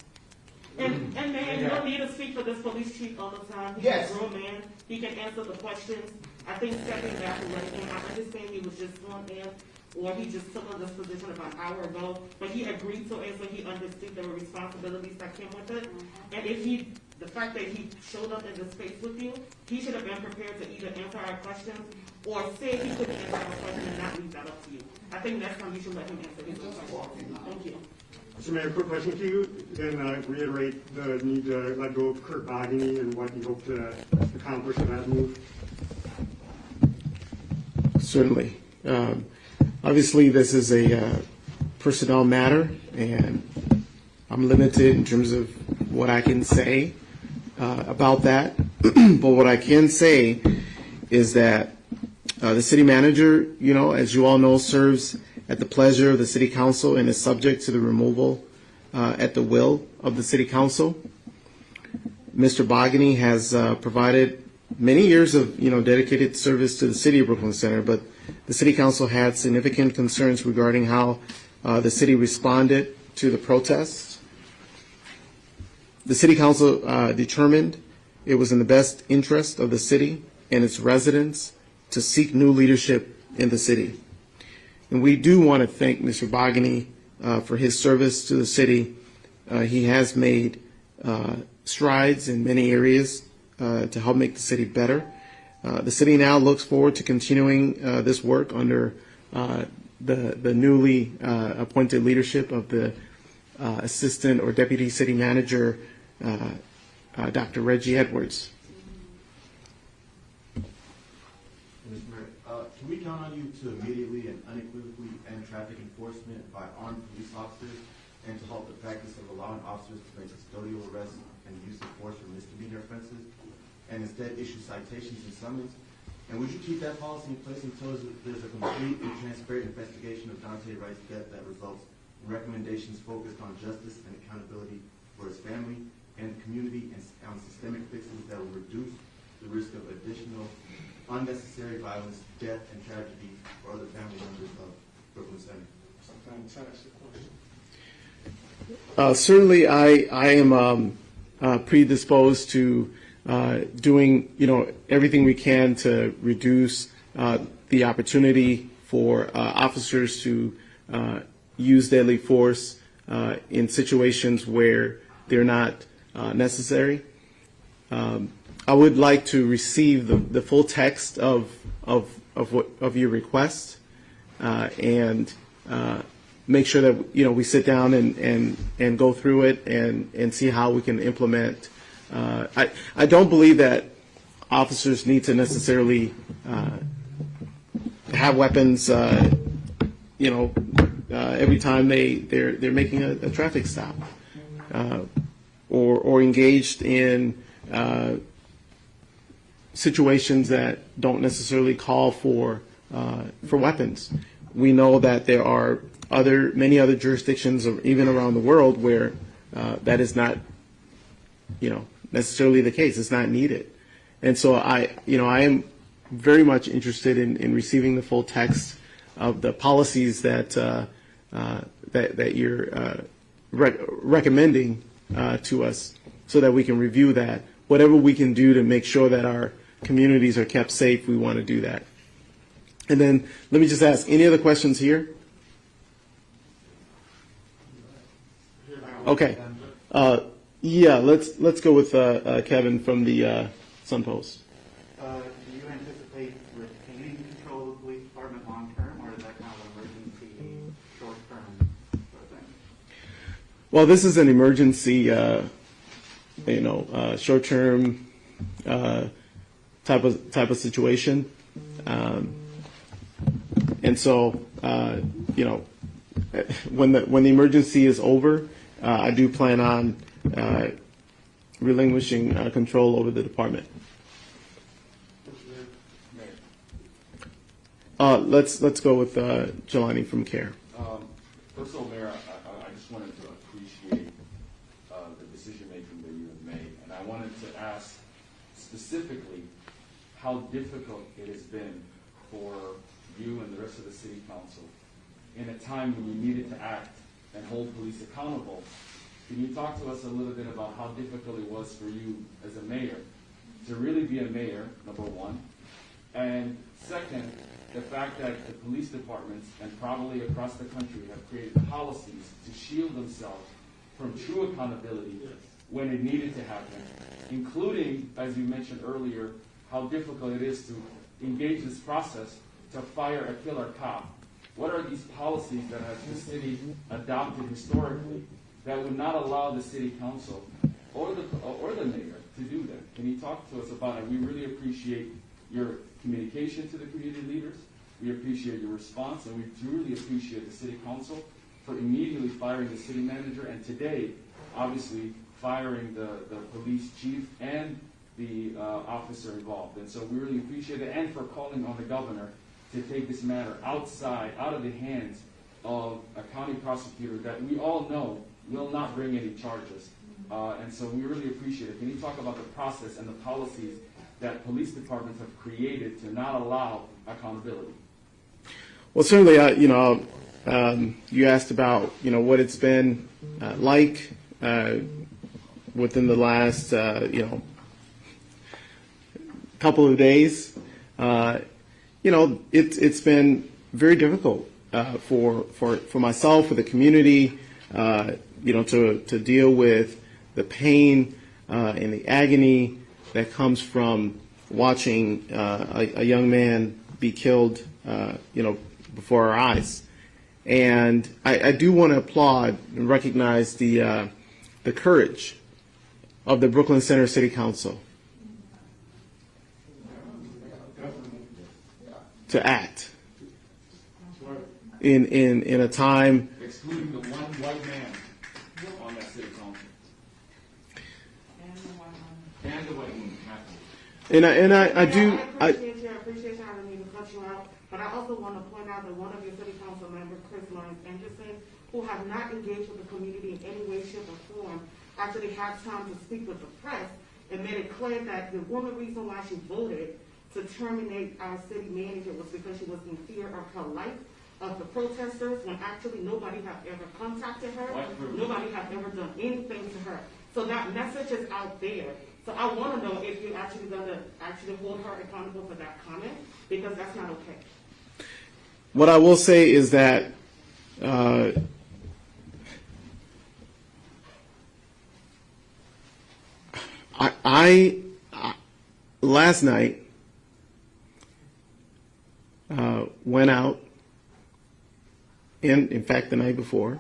And man, you don't need to speak for this police chief all the time. He's Yes. a grown man. He can answer the questions. I think stepping back and letting him, I understand he was just sworn in, or he just took on this position about an hour ago, but he agreed to it, so he understood the responsibilities that came with it. And if the fact that he showed up in the space with you, he should have been prepared to either answer our questions or say he couldn't answer our question and not leave that up to you. I think next time you should let him answer his own question. Thank you. Mr. Mayor, quick question. Can you then reiterate the need to let go of Kurt Bogany and what you hope to accomplish in that move? Certainly. Obviously, this is a personnel matter, and I'm limited in terms of what I can say about that. But what I can say is that the city manager, as you all know, serves at the pleasure of the city council and is subject to the removal at the will of the city council. Mr. Bogany has provided many years of dedicated service to the city of Brooklyn Center, but the city council had significant concerns regarding how the city responded to the protests. The city council determined it was in the best interest of the city and its residents to seek new leadership in the city. And we do want to thank Mr. Bogany for his service to the city. He has made strides in many areas to help make the city better. The city now looks forward to continuing this work under the newly appointed leadership of the Assistant or Deputy City Manager, Dr. Reggie Edwards. Mr. Mayor, can we count on you to immediately and unequivocally end traffic enforcement by armed police officers and to halt the practice of allowing officers to make custodial arrests and use of force for misdemeanor offenses and instead issue citations and summons? And would you keep that policy in place until there's a complete and transparent investigation of Dante Wright's death that results in recommendations focused on justice and accountability for his family and the community and on systemic fixes that will reduce the risk of additional unnecessary violence, death, and tragedy for other family members of Brooklyn Center? Fantastic question. Certainly, I am predisposed to doing everything we can to reduce the opportunity for officers to use deadly force in situations where they're not necessary. I would like to receive the full text of your request and make sure that we sit down and go through it and see how we can implement. I don't believe that officers need to necessarily have weapons. Every time they're making a traffic stop or engaged in situations that don't necessarily call for weapons. We know that there are many other jurisdictions, even around the world, where that is not, necessarily the case. It's not needed, and so I am very much interested in receiving the full text of the policies that you're recommending to us, so that we can review that. Whatever we can do to make sure that our communities are kept safe, we want to do that. And then let me just ask, any other questions here? Okay. Yeah, let's go with Kevin from the Sun Post. Do you anticipate retaining control of the police department long term, or is that kind of an emergency, short term sort of thing? Well, this is an emergency, short term type of situation, and so when the emergency is over, I do plan on relinquishing control over the department. Let's go with Jelani from CARE. First of all, Mayor, I just wanted to appreciate the decision-making that you have made. And I wanted to ask specifically how difficult it has been for you and the rest of the City Council in a time when you needed to act and hold police accountable. Can you talk to us a little bit about how difficult it was for you as a mayor to really be a mayor, number one, and second, the fact that the police departments and probably across the country have created policies to shield themselves from true accountability when it needed to happen, including, as you mentioned earlier, how difficult it is to engage this process to fire a killer cop. What are these policies that has the city adopted historically that would not allow the City Council or the mayor to do that? Can you talk to us about it? We really appreciate your communication to the community leaders. We appreciate your response, and we truly appreciate the City Council for immediately firing the city manager, and today, obviously, firing the police chief and the officer involved. And so we really appreciate it, and for calling on the governor to take this matter out of the hands of a county prosecutor that we all know will not bring any charges. And so we really appreciate it. Can you talk about the process and the policies that police departments have created to not allow accountability? Well, certainly, you asked about, what it's been like within the last, couple of days. It's been very difficult for myself, for the community, to deal with the pain and the agony that comes from watching a young man be killed, before our eyes. And I do want to applaud and recognize the courage of the Brooklyn Center City Council to act in a time. Excluding the one white man on that city council. And the white woman, I do. I appreciate you. I didn't mean to cut you out. But I also want to point out that one of your city council members, Chris Lawrence Anderson, who have not engaged with the community in any way, shape, or form, actually had time to speak with the press and made it clear that the one reason why she voted to terminate our city manager was because she was in fear of her life, of the protesters, when actually nobody have ever contacted her, nobody have ever done anything to her. So that message is out there. So I want to know if you're actually going to actually hold her accountable for that comment, because that's not okay. What I will say is that I last night went out, in fact the night before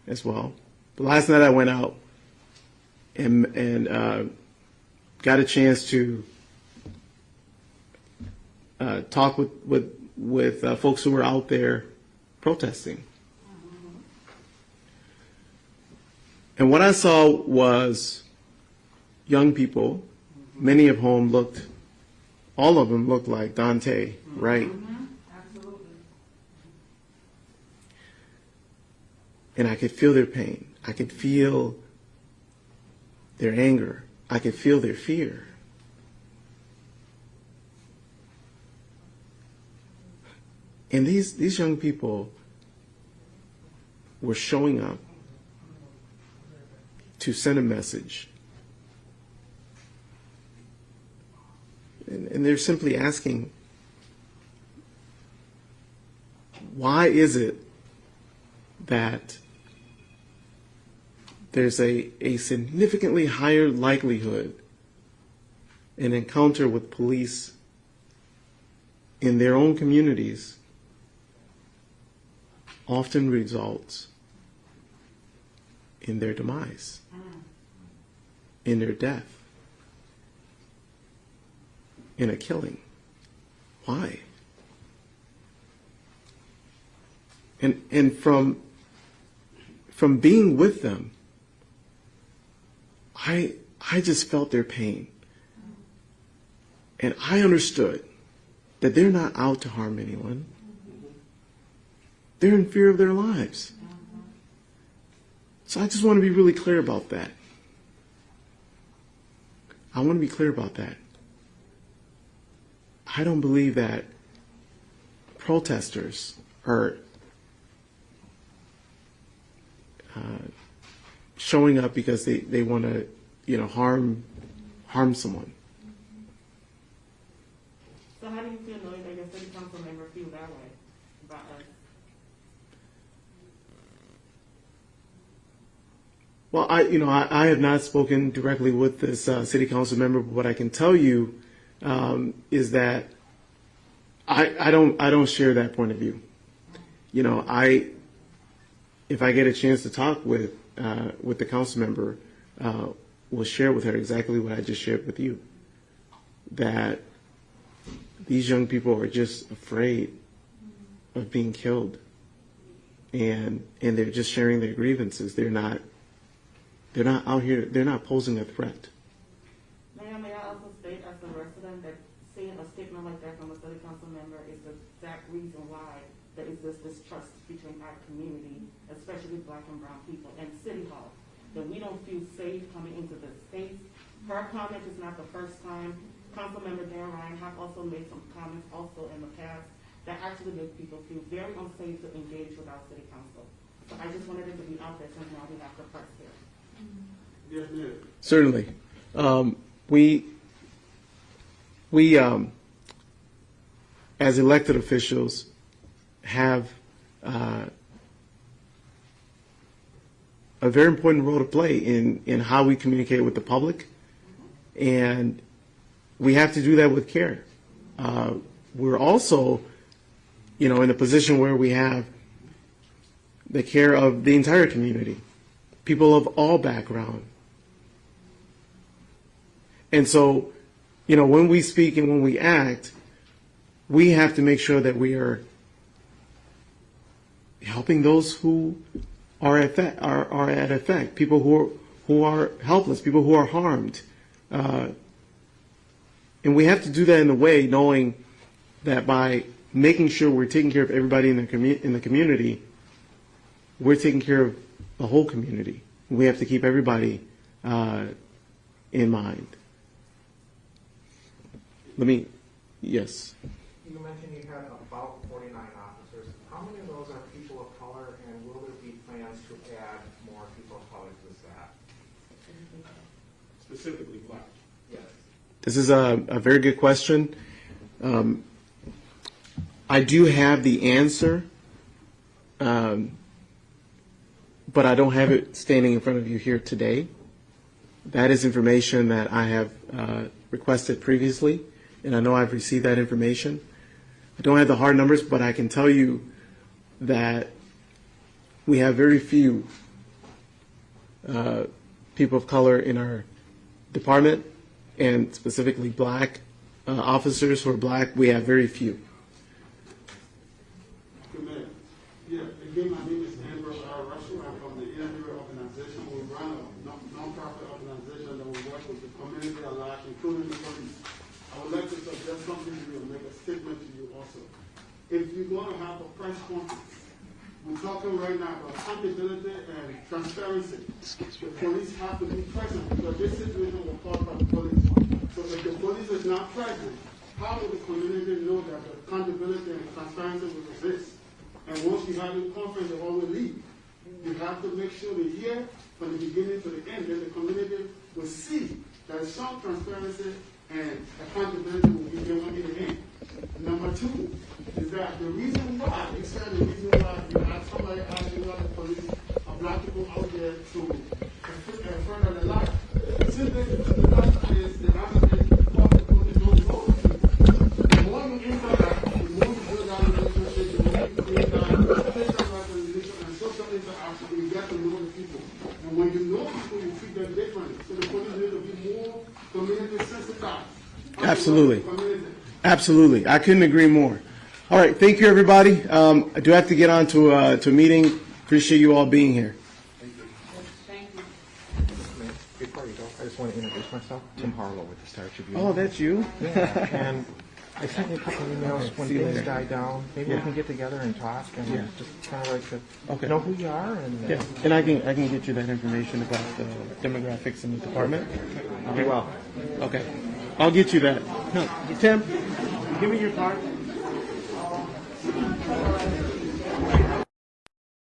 as well. But last night I went out and got a chance to talk with folks who were out there protesting. And what I saw was young people, many of whom all of them looked like Dante, right? Absolutely. And I could feel their pain. I could feel their anger. I could feel their fear. And these young people were showing up to send a message. And they're simply asking, why is it that there's a significantly higher likelihood an encounter with police in their own communities often results in their demise, in their death, in a killing? Why? And from being with them, I just felt their pain. And I understood that they're not out to harm anyone. They're in fear of their lives. So I just want to be really clear about that. I want to be clear about that. I don't believe that protesters are showing up because they want to, harm someone. So how do you feel knowing that your city council member feel that way about us? Well, I have not spoken directly with this city council member, but what I can tell you is that I don't share that point of view. If I get a chance to talk with the council member, will share with her exactly what I just shared with you. That these young people are just afraid of being killed, and they're just sharing their grievances. They're not out here. They're not posing a threat. Ma'am, may I also state as a resident that seeing a statement like that from a city council member is the exact reason why there is this distrust between our community, especially black and brown people, and City Hall, that we don't feel safe coming into this space. Her comment is not the first time. Councilmember Dan Ryan have also made some comments also in the past that actually make people feel very unsafe to engage with our city council. So I just wanted it to be out there since now we have the press here. Yes, ma'am. Certainly. We as elected officials have a very important role to play in how we communicate with the public, and we have to do that with care. We're also, in a position where we have the care of the entire community, people of all background. And so, when we speak and when we act, we have to make sure that we are helping those who are at effect, people who are helpless, people who are harmed. And we have to do that in a way knowing that by making sure we're taking care of everybody in the community, we're taking care of the whole community. We have to keep everybody in mind. Yes. You mentioned you had about 49 officers. How many of those are people of color, and will there be plans to add more people of color to the staff? Specifically black. Yes. This is a very good question. I do have the answer, but I don't have it standing in front of you here today. That is information that I have requested previously, and I know I've received that information. I don't have the hard numbers, but I can tell you that we have very few people of color in our department, and specifically black officers who are black. We have very few. Good man. Yeah, again, my name is Amber R. Russell. I'm from the Inner Organization. We run a non-profit organization that we work with the community at large, including the police. I would like to suggest something to you and make a statement to you also. If you're going to have a press conference, we're talking right now about accountability and transparency. The police have to be present because this situation was caused by the police. So if the police is not present, how will the community know that the accountability and transparency will exist? And once you have a conference, they all will leave. You have to make sure they hear from the beginning to the end, then the community will see that some transparency and accountability will be given in the end. Number two is that the reason why, the reason why you have somebody asking why the police are black people out there to further the life. Simply the answer is the police don't know. The more you enter that, the more you build that relationship, the more you create that relationship and social interaction, you get to know the people. And when you know people, you treat them differently. So the police need to be more community sensitized. Absolutely. Absolutely. I couldn't agree more. All right. Thank you, everybody. I do have to get on to a meeting. Appreciate you all being here. Before you go, I just want to introduce myself. Tim Harlow with the Star Tribune. Oh, that's you? Yeah. And I sent you a couple emails. Okay, When see you things later. die down, maybe we can get together and talk and just kind of like to know who you are. And Yeah, and I can get you that information about the demographics in the department. I'll be well. Okay, I'll get you that. No, Tim, give me your card.